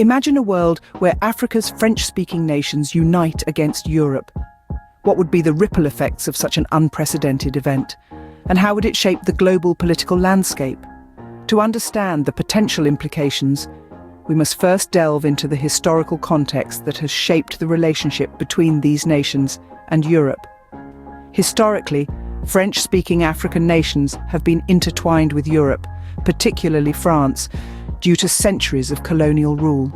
Imagine a world where Africa's French-speaking nations unite against Europe. What would be the ripple effects of such an unprecedented event? And how would it shape the global political landscape? To understand the potential implications, we must first delve into the historical context that has shaped the relationship between these nations and Europe. Historically, French-speaking African nations have been intertwined with Europe, particularly France, due to centuries of colonial rule.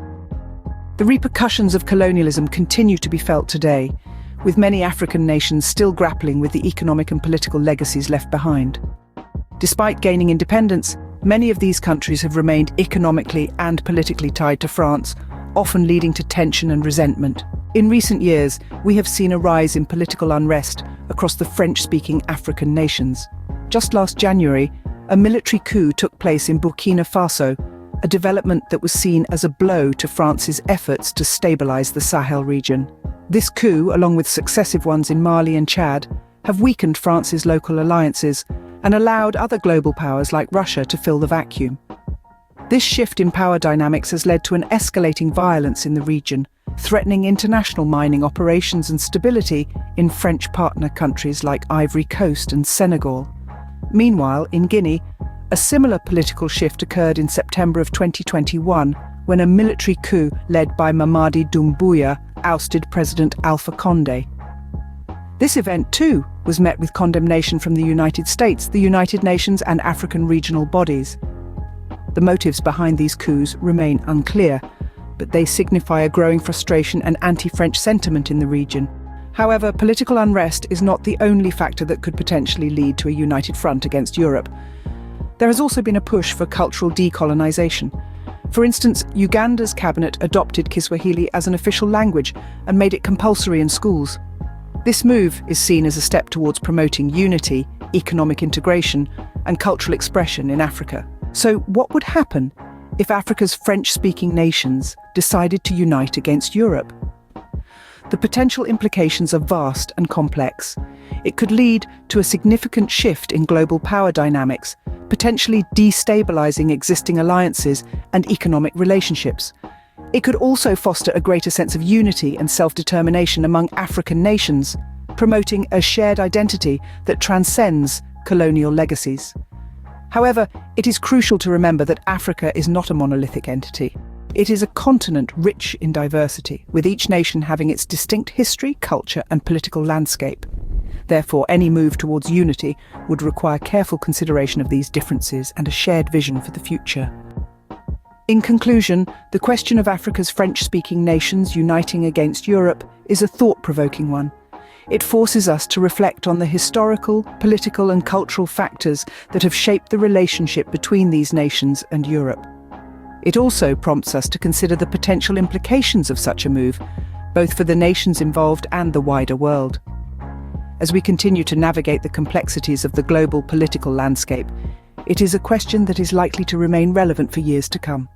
The repercussions of colonialism continue to be felt today, with many African nations still grappling with the economic and political legacies left behind. Despite gaining independence, many of these countries have remained economically and politically tied to France, often leading to tension and resentment. In recent years, we have seen a rise in political unrest across the French-speaking African nations. Just last January, a military coup took place in Burkina Faso, a development that was seen as a blow to France's efforts to stabilize the Sahel region. This coup, along with successive ones in Mali and Chad, have weakened France's local alliances and allowed other global powers like Russia to fill the vacuum. This shift in power dynamics has led to an escalating violence in the region, threatening international mining operations and stability in French partner countries like Ivory Coast and Senegal. Meanwhile, in Guinea, a similar political shift occurred in September of 2021 when a military coup led by Mamadi Doumbouya ousted President Alpha Condé. This event, too, was met with condemnation from the United States, the United Nations and African regional bodies. The motives behind these coups remain unclear, but they signify a growing frustration and anti-French sentiment in the region. However, political unrest is not the only factor that could potentially lead to a united front against Europe. There has also been a push for cultural decolonization. For instance, Uganda's cabinet adopted Kiswahili as an official language and made it compulsory in schools. This move is seen as a step towards promoting unity, economic integration, and cultural expression in Africa. So what would happen if Africa's French-speaking nations decided to unite against Europe? The potential implications are vast and complex. It could lead to a significant shift in global power dynamics, potentially destabilizing existing alliances and economic relationships. It could also foster a greater sense of unity and self-determination among African nations, promoting a shared identity that transcends colonial legacies. However, it is crucial to remember that Africa is not a monolithic entity. It is a continent rich in diversity, with each nation having its distinct history, culture, and political landscape. Therefore, any move towards unity would require careful consideration of these differences and a shared vision for the future. In conclusion, the question of Africa's French-speaking nations uniting against Europe is a thought-provoking one. It forces us to reflect on the historical, political, and cultural factors that have shaped the relationship between these nations and Europe. It also prompts us to consider the potential implications of such a move, both for the nations involved and the wider world. As we continue to navigate the complexities of the global political landscape, it is a question that is likely to remain relevant for years to come.